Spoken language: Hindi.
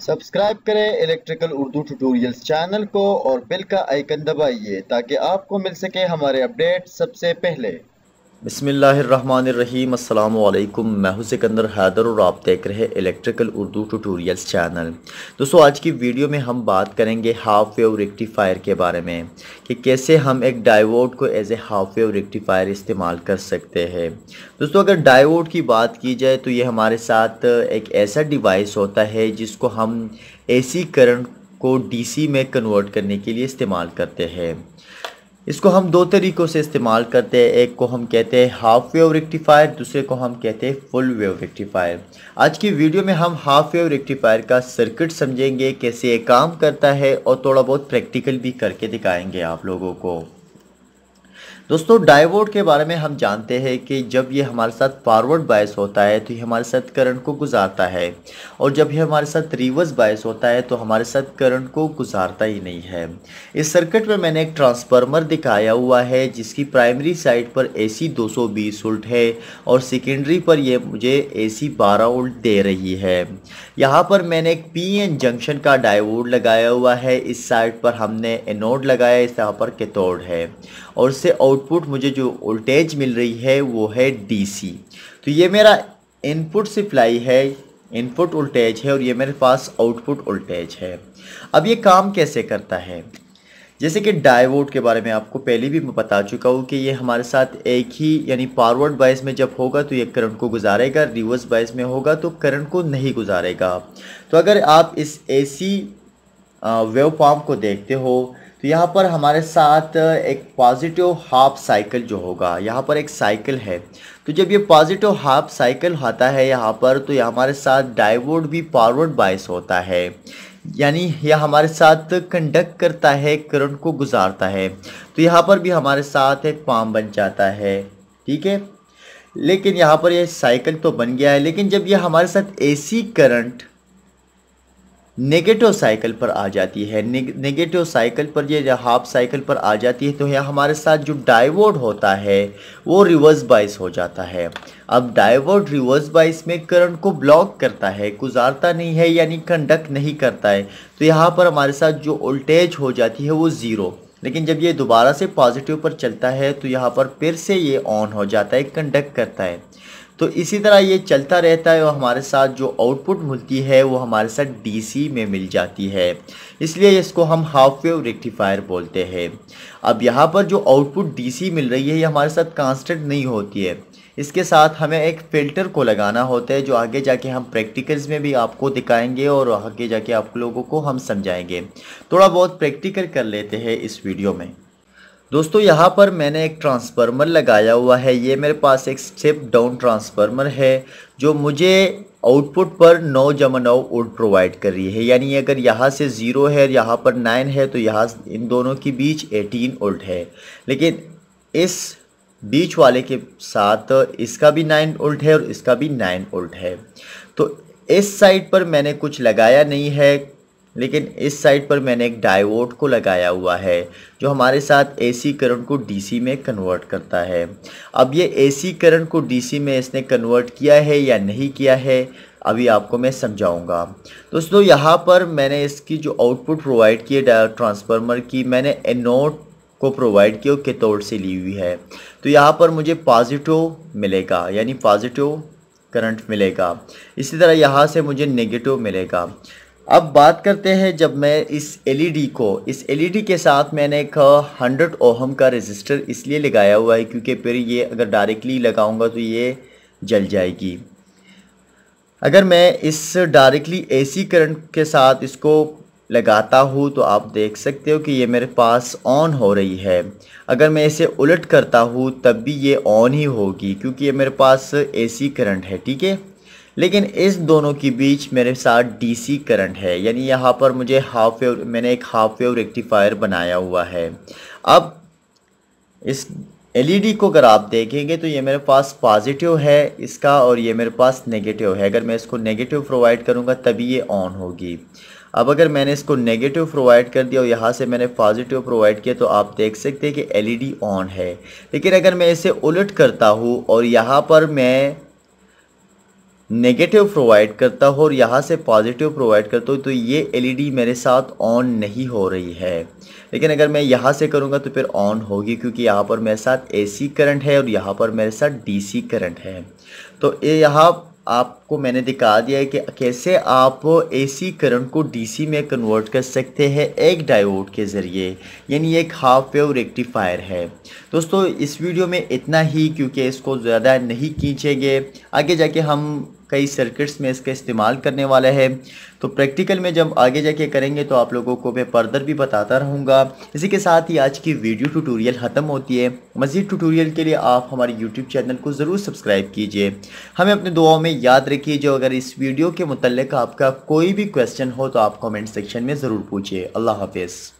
सब्सक्राइब करें इलेक्ट्रिकल उर्दू ट्यूटोरियल्स चैनल को और बेल का आइकन दबाइए ताकि आपको मिल सके हमारे अपडेट सबसे पहले। बिस्मिल्लाहिर्रहमानिर्रहीम अस्सलाम वालेकुम। मैं हूं सिकंदर हैदर और आप देख रहे हैं इलेक्ट्रिकल उर्दू ट्यूटोरियल्स चैनल। दोस्तों, आज की वीडियो में हम बात करेंगे हाफ वेव रेक्टिफायर के बारे में कि कैसे हम एक डायोड को as a half wave rectifier इस्तेमाल कर सकते हैं। दोस्तों, अगर डायोड की बात की जाए तो ये हमारे साथ एक ऐसा डिवाइस होता है जिसको हम एसी करंट को डीसी में कन्वर्ट करने के लिए इस्तेमाल करते हैं। इसको हम दो तरीक़ों से इस्तेमाल करते हैं। एक को हम कहते हैं हाफ वेव रेक्टिफायर, दूसरे को हम कहते हैं फुल वेव रेक्टिफायर। आज की वीडियो में हम हाफ वेव रेक्टिफायर का सर्किट समझेंगे, कैसे ये काम करता है और थोड़ा बहुत प्रैक्टिकल भी करके दिखाएंगे आप लोगों को। दोस्तों, डायोड के बारे में हम जानते हैं कि जब ये हमारे साथ फॉरवर्ड बायस होता है तो ये हमारे साथ करंट को गुजारता है, और जब ये हमारे साथ रिवर्स बायस होता है तो हमारे साथ करंट को गुजारता ही नहीं है। इस सर्किट में मैंने एक ट्रांसफार्मर दिखाया हुआ है जिसकी प्राइमरी साइड पर AC 220 वोल्ट है और सेकेंडरी पर ये मुझे AC 12 वोल्ट दे रही है। यहाँ पर मैंने एक PN जंक्शन का डायोड लगाया हुआ है। इस साइड पर हमने एनोड लगाया, इस यहाँ पर कैथोड है, और इससे आउटपुट मुझे जो वोल्टेज मिल रही है वो है DC। तो ये मेरा इनपुट सप्लाई है, इनपुट वोल्टेज है, और ये मेरे पास आउटपुट वोल्टेज है। अब ये काम कैसे करता है? जैसे कि डायोड के बारे में आपको पहले भी मैं बता चुका हूँ कि ये हमारे साथ एक ही यानी फॉरवर्ड बायस में जब होगा तो ये करंट को गुजारेगा, रिवर्स बायस में होगा तो करंट को नहीं गुजारेगा। तो अगर आप इस AC वेव फॉर्म को देखते हो तो यहाँ पर हमारे साथ एक पॉजिटिव हाफ साइकिल जो होगा, यहाँ पर एक साइकिल है। तो जब ये पॉजिटिव हाफ साइकिल आता है यहाँ पर, तो यह हमारे साथ डायोड भी फॉरवर्ड बायस होता है, यानी यह हमारे साथ कंडक्ट करता है, करंट को गुजारता है। तो यहाँ पर भी हमारे साथ एक फॉर्म बन जाता है, ठीक है। लेकिन यहाँ पर यह साइकिल तो बन गया है, लेकिन जब यह हमारे साथ AC करंट नेगेटिव साइकिल पर आ जाती है, नेगेटिव साइकिल पर ये हाफ साइकिल पर आ जाती है, तो यहाँ हमारे साथ जो डायोड होता है वो रिवर्स बायस हो जाता है। अब डायोड रिवर्स बायस में करंट को ब्लॉक करता है, गुजारता नहीं है, यानी कंडक्ट नहीं करता है। तो यहाँ पर हमारे साथ जो वोल्टेज हो जाती है वो ज़ीरो। लेकिन जब ये दोबारा से पॉजिटिव पर चलता है तो यहाँ पर फिर से ये ऑन हो जाता है, कंडक्ट करता है। तो इसी तरह ये चलता रहता है और हमारे साथ जो आउटपुट मिलती है वो हमारे साथ DC में मिल जाती है, इसलिए इसको हम हाफ वेव रेक्टिफायर बोलते हैं। अब यहाँ पर जो आउटपुट DC मिल रही है ये हमारे साथ कांस्टेंट नहीं होती है, इसके साथ हमें एक फ़िल्टर को लगाना होता है जो आगे जाके हम प्रैक्टिकल्स में भी आपको दिखाएंगे और आगे जाके आप लोगों को हम समझाएंगे। थोड़ा बहुत प्रैक्टिकल कर लेते हैं इस वीडियो में। दोस्तों, यहाँ पर मैंने एक ट्रांसफार्मर लगाया हुआ है। ये मेरे पास एक स्टेप डाउन ट्रांसफार्मर है जो मुझे आउटपुट पर 9/9 वोल्ट प्रोवाइड कर रही है, यानी अगर यहाँ से 0 है और यहाँ पर 9 है तो यहाँ इन दोनों के बीच 18 वोल्ट है। लेकिन इस बीच वाले के साथ इसका भी 9 वोल्ट है और इसका भी 9 वोल्ट है। तो इस साइड पर मैंने कुछ लगाया नहीं है, लेकिन इस साइड पर मैंने एक डायोड को लगाया हुआ है जो हमारे साथ AC करंट को DC में कन्वर्ट करता है। अब ये AC करंट को DC में इसने कन्वर्ट किया है या नहीं किया है अभी आपको मैं समझाऊंगा। दोस्तों, यहाँ पर मैंने इसकी जो आउटपुट प्रोवाइड की है ट्रांसफार्मर की, मैंने एनोड को प्रोवाइड किया, कैथोड से ली हुई है। तो यहाँ पर मुझे पॉजिटिव मिलेगा, यानी पॉजिटिव करंट मिलेगा। इसी तरह यहाँ से मुझे नेगेटिव मिलेगा। अब बात करते हैं, जब मैं इस LED के साथ मैंने एक 100 ओहम का रेजिस्टर इसलिए लगाया हुआ है क्योंकि फिर ये अगर डायरेक्टली लगाऊंगा तो ये जल जाएगी। अगर मैं इस डायरेक्टली AC करंट के साथ इसको लगाता हूँ तो आप देख सकते हो कि ये मेरे पास ऑन हो रही है। अगर मैं इसे उलट करता हूँ तब भी ये ऑन ही होगी क्योंकि ये मेरे पास AC करंट है, ठीक है। लेकिन इस दोनों के बीच मेरे साथ DC करंट है, यानी यहाँ पर मुझे मैंने एक हाफ वेव रेक्टिफायर बनाया हुआ है। अब इस LED को अगर आप देखेंगे तो ये मेरे पास पॉजिटिव है इसका और ये मेरे पास नेगेटिव है। अगर मैं इसको नेगेटिव प्रोवाइड करूँगा तभी ये ऑन होगी। अब अगर मैंने इसको नेगेटिव प्रोवाइड कर दिया और यहाँ से मैंने पॉजिटिव प्रोवाइड किया तो आप देख सकते हैं कि LED ऑन है। लेकिन अगर मैं इसे उलट करता हूँ और यहाँ पर मैं नेगेटिव प्रोवाइड करता हो और यहाँ से पॉजिटिव प्रोवाइड करता हो तो ये एलईडी मेरे साथ ऑन नहीं हो रही है। लेकिन अगर मैं यहाँ से करूँगा तो फिर ऑन होगी, क्योंकि यहाँ पर मेरे साथ एसी करंट है और यहाँ पर मेरे साथ डीसी करंट है। तो ये यहाँ आपको मैंने दिखा दिया है कि कैसे आप एसी करंट को डीसी में कन्वर्ट कर सकते हैं एक डायोड के ज़रिए, यानी एक हाफ वेव रेक्टिफायर है। दोस्तों इस वीडियो में इतना ही, क्योंकि इसको ज़्यादा नहीं खींचेंगे, आगे जाके हम कई सर्किट्स में इसका इस्तेमाल करने वाले हैं। तो प्रैक्टिकल में जब आगे जाके करेंगे तो आप लोगों को मैं फर्दर भी बताता रहूँगा। इसी के साथ ही आज की वीडियो ट्यूटोरियल ख़त्म होती है। मज़ीद ट्यूटोरियल के लिए आप हमारे यूट्यूब चैनल को ज़रूर सब्सक्राइब कीजिए। हमें अपने दुआओं में याद रखिए। जो अगर इस वीडियो के मुतल्लिक़ आपका कोई भी क्वेश्चन हो तो आप कमेंट सेक्शन में ज़रूर पूछिए। अल्लाह हाफिज़।